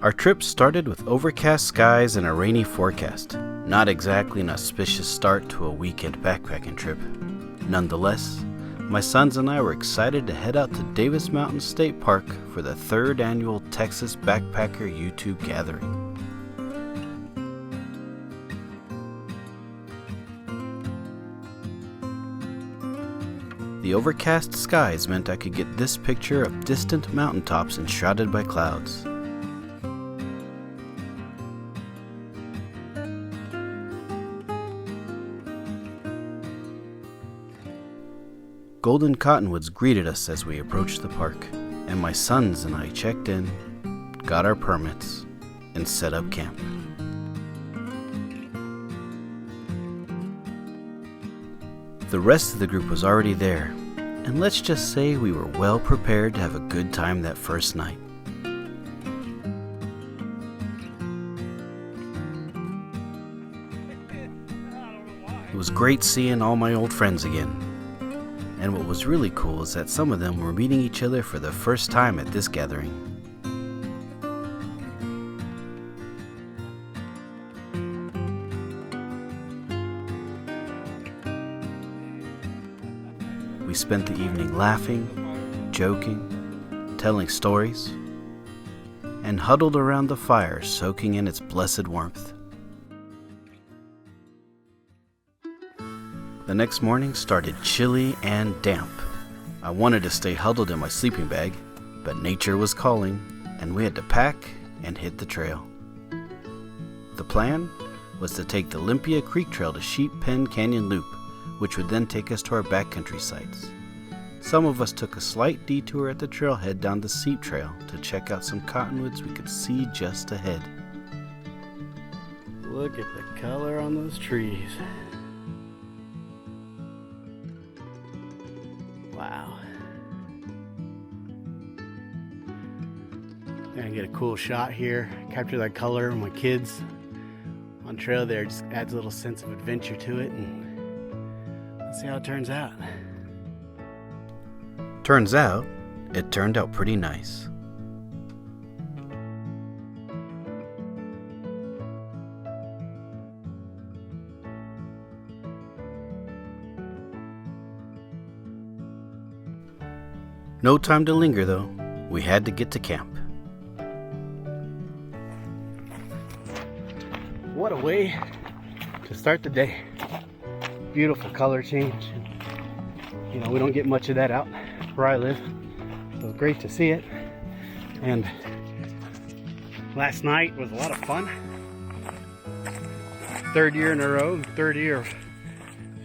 Our trip started with overcast skies and a rainy forecast. Not exactly an auspicious start to a weekend backpacking trip. Nonetheless, my sons and I were excited to head out to Davis Mountain State Park for the 3rd annual Texas Backpacker YouTube Gathering. The overcast skies meant I could get this picture of distant mountaintops enshrouded by clouds. Golden cottonwoods greeted us as we approached the park, and my sons and I checked in, got our permits, and set up camp. The rest of the group was already there, and let's just say we were well prepared to have a good time that first night. It was great seeing all my old friends again. And what was really cool is that some of them were meeting each other for the first time at this gathering. We spent the evening laughing, joking, telling stories, and huddled around the fire soaking in its blessed warmth. The next morning started chilly and damp. I wanted to stay huddled in my sleeping bag, but nature was calling, and we had to pack and hit the trail. The plan was to take the Olympia Creek Trail to Sheep Pen Canyon Loop, which would then take us to our backcountry sites. Some of us took a slight detour at the trailhead down the Seep Trail to check out some cottonwoods we could see just ahead. Look at the color on those trees. Wow. Gonna get a cool shot here, capture that color of my kids on trail there. Just adds a little sense of adventure to it, and let's see how it turns out. Turns out, it turned out pretty nice. No time to linger though, we had to get to camp. What a way to start the day. Beautiful color change. You know, we don't get much of that out where I live, so it's great to see it. And last night was a lot of fun. 3rd year in a row, 3rd year of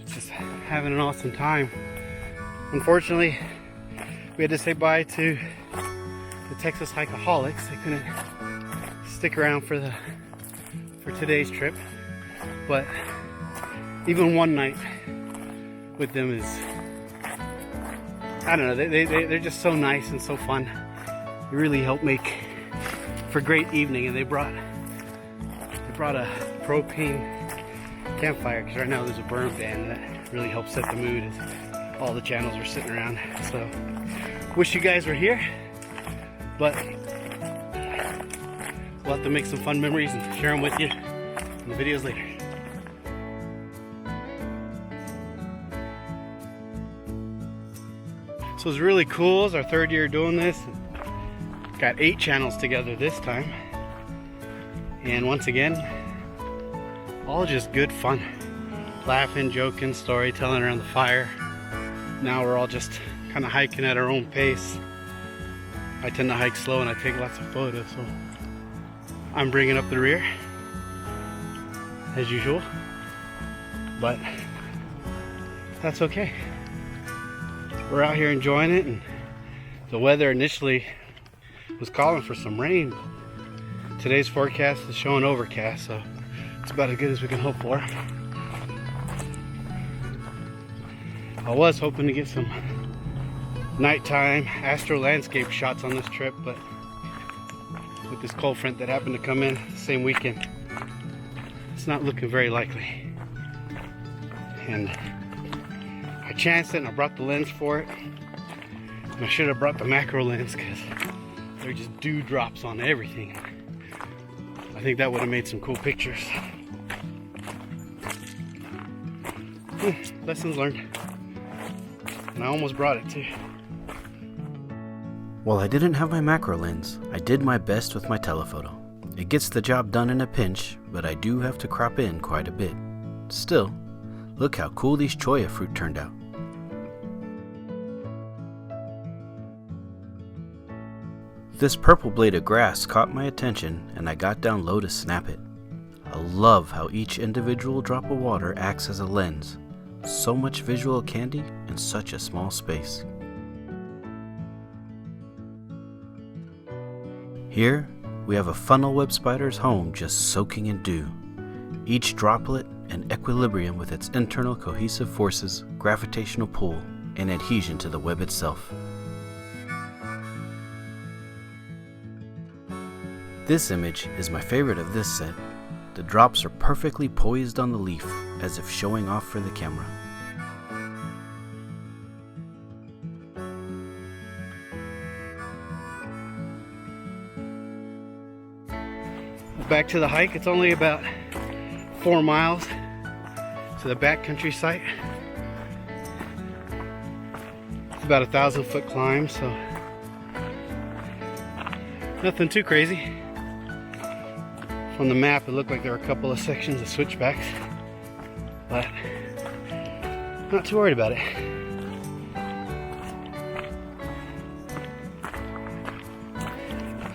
just having an awesome time. Unfortunately, we had to say bye to the Texas Hikeaholics. They couldn't stick around for today's trip, but even one night with them is, I don't know, they're just so nice and so fun. They really help make for a great evening, and they brought a propane campfire, because right now there's a burn ban that really helps set the mood as all the channels are sitting around. So wish you guys were here, but we'll have to make some fun memories and share them with you in the videos later. So it's really cool. It's our 3rd year doing this. Got 8 channels together this time. And once again, all just good fun. Laughing, joking, storytelling around the fire. Now we're all just kind of hiking at our own pace. I tend to hike slow and I take lots of photos, so I'm bringing up the rear as usual, but that's okay. We're out here enjoying it, and the weather initially was calling for some rain. Today's forecast is showing overcast, so it's about as good as we can hope for. I was hoping to get some nighttime astro landscape shots on this trip, but with this cold front that happened to come in the same weekend, it's not looking very likely. And I chanced it and I brought the lens for it. And I should have brought the macro lens, because there are just dewdrops on everything. think that would have made some cool pictures. Lessons learned. And I almost brought it too. While I didn't have my macro lens, I did my best with my telephoto. It gets the job done in a pinch, but I do have to crop in quite a bit. Still, look how cool these cholla fruit turned out. This purple blade of grass caught my attention and I got down low to snap it. I love how each individual drop of water acts as a lens. So much visual candy in such a small space. Here, we have a funnel web spider's home just soaking in dew. Each droplet in equilibrium with its internal cohesive forces, gravitational pull, and adhesion to the web itself. This image is my favorite of this set. The drops are perfectly poised on the leaf, as if showing off for the camera. Back to the hike. It's only about 4 miles to the backcountry site. It's about a 1,000-foot climb, so nothing too crazy. From the map, it looked like there were a couple of sections of switchbacks, but not too worried about it.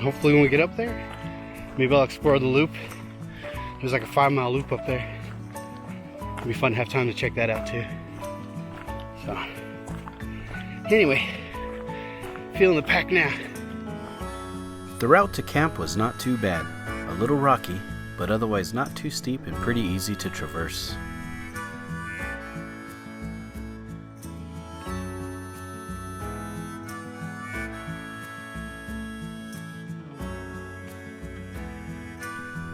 Hopefully when we get up there, maybe I'll explore the loop. There's like a 5-mile loop up there. It'll be fun to have time to check that out too. So, anyway, feeling the pack now. The route to camp was not too bad. A little rocky, but otherwise not too steep and pretty easy to traverse.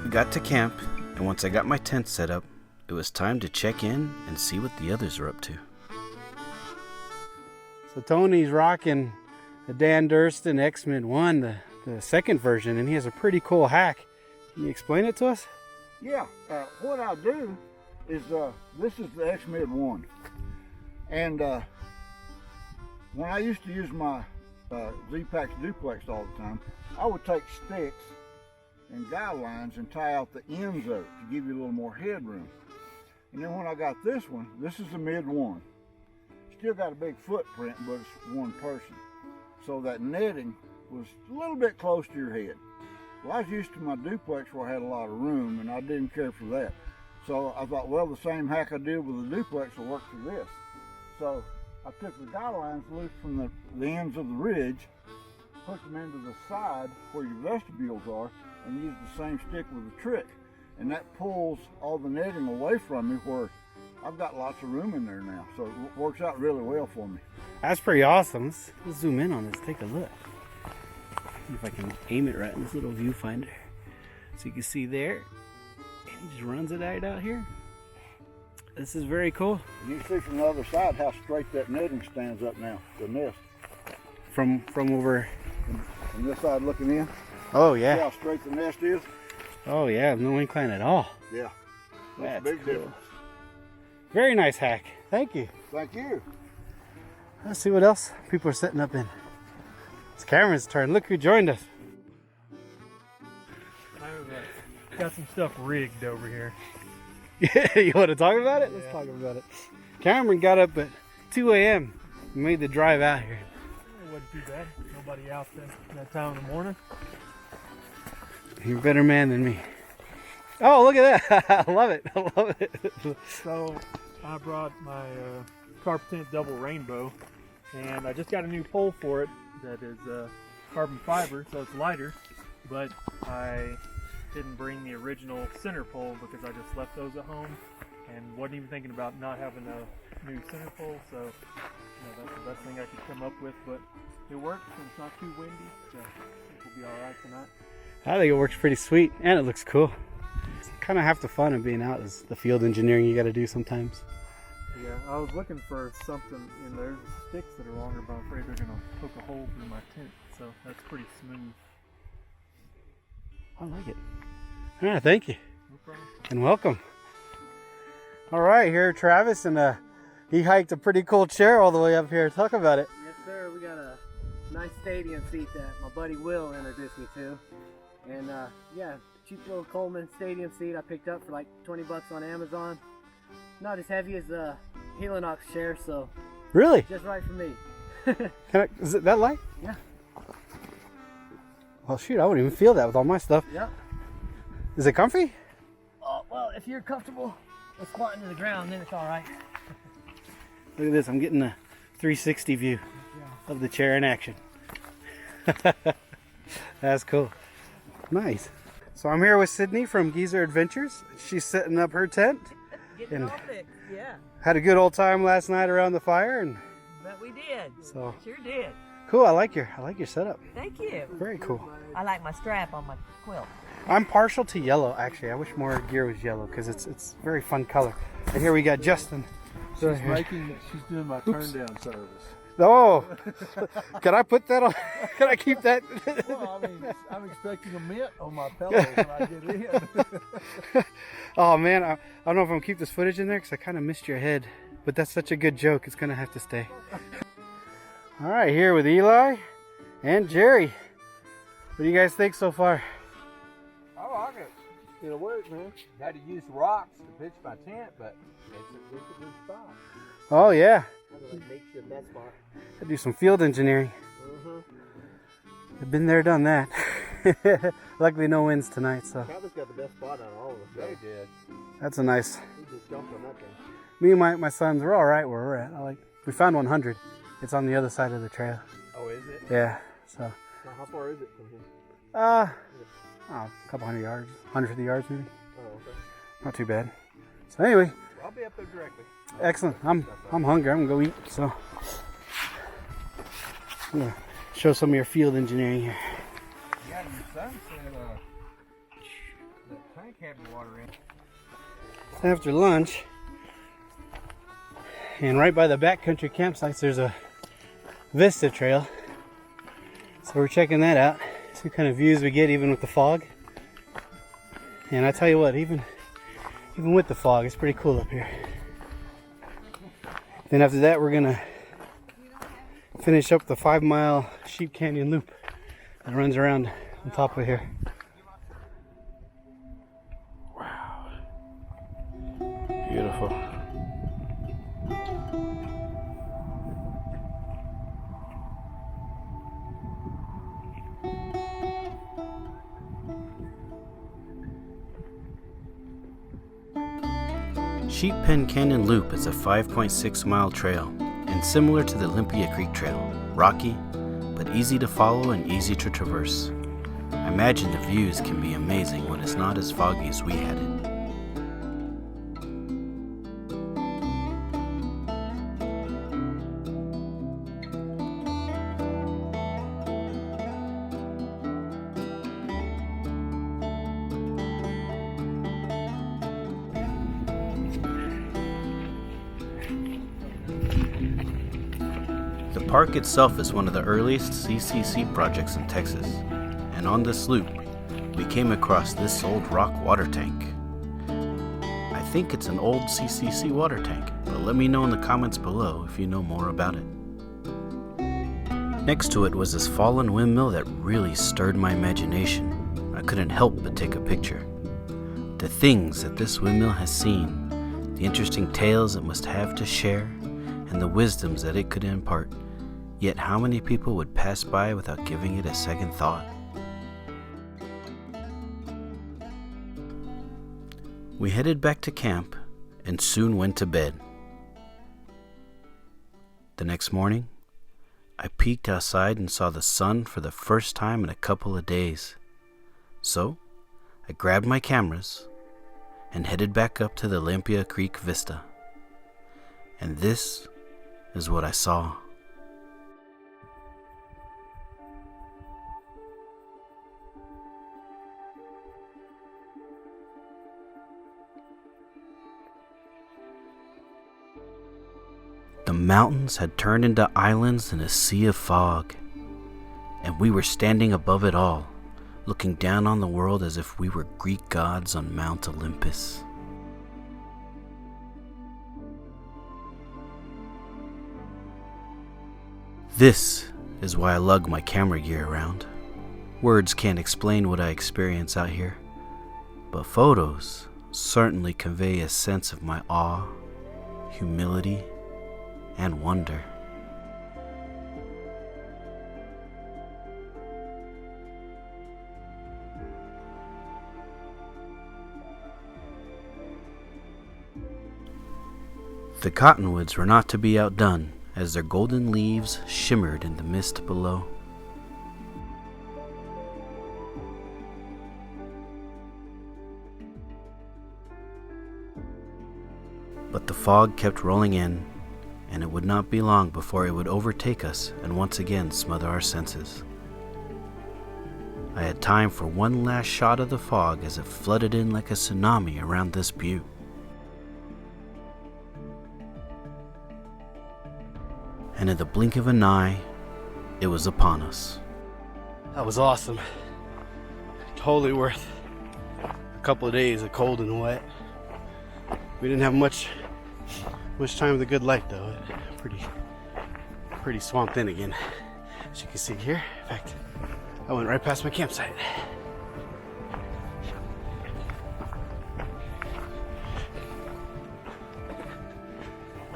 We got to camp, and once I got my tent set up, it was time to check in and see what the others are up to. So Tony's rocking the Dan Durston X-Men 1, the second version, and he has a pretty cool hack. Can you explain it to us? Yeah, what I do is, this is the X-Med 1. And when I used to use my Z-Pax duplex all the time, I would take sticks and guy lines and tie out the ends of it to give you a little more headroom. And then when I got this one, this is the Mid 1. Still got a big footprint, but it's one person. So that netting was a little bit close to your head. Well, I was used to my duplex where I had a lot of room, and I didn't care for that. So I thought, well, the same hack I did with the duplex will work for this. So I took the guy lines loose from the ends of the ridge, hooked them into the side where your vestibules are, and used the same stick with the trick. And that pulls all the netting away from me where I've got lots of room in there now. So it works out really well for me. That's pretty awesome. Let's zoom in on this, take a look. See if I can aim it right in this little viewfinder. So you can see there, and he just runs it right out here. This is very cool. You can see from the other side how straight that netting stands up now, the nest. From over. From this side looking in. Oh yeah. See how straight the nest is? Oh yeah, no incline at all. Yeah. That's a big cool. difference. Very nice hack. Thank you. Thank you. Let's see what else people are setting up in. It's Cameron's turn. Look who joined us. I've got some stuff rigged over here. Yeah, you want to talk about it? Yeah. Let's talk about it. Cameron got up at 2 a.m. and made the drive out here. It wasn't too bad. Nobody out that time in the morning. You're a better man than me. Oh, look at that. I love it. I love it. So I brought my carpet tent double rainbow, and I just got a new pole for it that is carbon fiber, so it's lighter, but I didn't bring the original center pole because I just left those at home and wasn't even thinking about not having a new center pole, so that's the best thing I could come up with, but it works and it's not too windy, so I think we'll be alright tonight. I think it works pretty sweet and it looks cool. It's kind of half the fun of being out is the field engineering you got to do sometimes. Yeah, I was looking for something in there. There's sticks that are longer, but I'm afraid they're going to poke a hole through my tent, so that's pretty smooth. I like it. Yeah, thank you. No problem. And welcome. All right, here Travis, and he hiked a pretty cool chair all the way up here. Talk about it. Yes, sir. We got a nice stadium seat that my buddy Will introduced me to. And yeah, cheap little Coleman stadium seat I picked up for like 20 bucks on Amazon. Not as heavy as a Helinox chair, so Really? just right for me. Is it that light? Yeah. Well, shoot, I wouldn't even feel that with all my stuff. Yep. Is it comfy? Oh, well, if you're comfortable with squatting to the ground, then it's all right. Look at this. I'm getting a 360 view of the chair in action. That's cool. Nice. So I'm here with Sydney from Geezer Adventures. She's setting up her tent. Getting And- all fixed, yeah. Had a good old time last night around the fire, and But we did. so Sure did. cool. I like your setup. Thank you. Very cool. I like my strap on my quilt. I'm partial to yellow, actually. I wish more gear was yellow because it's very fun color. And here we got Justin. She's doing my turn down service. Oh, can I put that on? Can I keep that? Well, I mean, I'm expecting a mint on my pillows when I get in. Oh man, I don't know if I'm gonna keep this footage in there because I kind of missed your head. But that's such a good joke, it's gonna have to stay. All right, here with Eli and Jerry. What do you guys think so far? I like it. It'll work, man. Had to use rocks to pitch my tent, but it's a good spot. Oh yeah, Make sure that spot. I do some field engineering. I've been there, done that. Luckily, no winds tonight, so Travis got the best spot on all of us. They did. that's a nice. He just jumped on that thing. Me and my sons, we're all right where we're at. We found 100. It's on the other side of the trail. Oh, is it? Yeah, so Now, how far is it from here? a couple hundred yards, 150 yards maybe. Oh, okay. Not too bad. So anyway, I'll be up there directly. excellent. I'm hungry. I'm gonna go eat. So I'm gonna show some of your field engineering here. Yeah, your son said the tank had water in it. It's after lunch, and right by the backcountry campsites, there's a vista trail. So we're checking that out. See what kind of views we get even with the fog. And I tell you what, even with the fog, it's pretty cool up here. Then after that, we're gonna finish up the 5-mile Sheep Canyon loop that runs around on top of here. Wow. Beautiful. Sheep Pen Canyon Loop is a 5.6-mile trail and similar to the Olympia Creek Trail, rocky but easy to follow and easy to traverse. I imagine the views can be amazing when it's not as foggy as we had it. The park itself is one of the earliest CCC projects in Texas, and on this loop, we came across this old rock water tank. I think it's an old CCC water tank, but let me know in the comments below if you know more about it. Next to it was this fallen windmill that really stirred my imagination. I couldn't help but take a picture. The things that this windmill has seen, the interesting tales it must have to share, and the wisdoms that it could impart. Yet how many people would pass by without giving it a second thought? We headed back to camp and soon went to bed. The next morning, I peeked outside and saw the sun for the first time in a couple of days. So, I grabbed my cameras and headed back up to the Olympia Creek Vista. And this is what I saw. The mountains had turned into islands in a sea of fog, and we were standing above it all, looking down on the world as if we were Greek gods on Mount Olympus. This is why I lug my camera gear around. Words can't explain what I experience out here, but photos certainly convey a sense of my awe, humility, and wonder. The cottonwoods were not to be outdone as their golden leaves shimmered in the mist below. But the fog kept rolling in, and it would not be long before it would overtake us and once again smother our senses. I had time for one last shot of the fog as it flooded in like a tsunami around this butte. And in the blink of an eye, it was upon us. That was awesome. Totally worth a couple of days of cold and wet. We didn't have much time with a good light though. Pretty swamped in again, as you can see here. In fact, I went right past my campsite.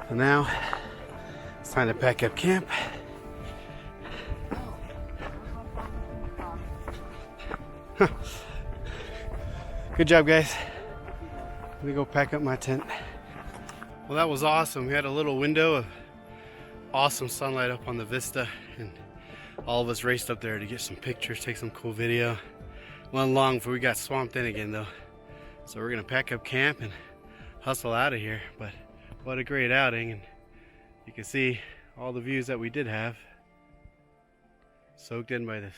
And now it's time to pack up camp. Good job, guys. Let me go pack up my tent. Well, that was awesome. We had a little window of awesome sunlight up on the vista, and all of us raced up there to get some pictures, take some cool video. Went long before we got swamped in again though. So we're gonna pack up camp and hustle out of here. But what a great outing, and you can see all the views that we did have soaked in by this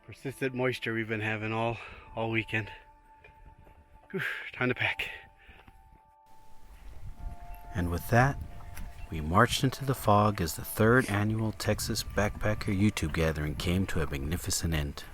persistent moisture we've been having all weekend. Whew, time to pack. And with that, we marched into the fog as the 3rd annual Texas Backpacker YouTube Gathering came to a magnificent end.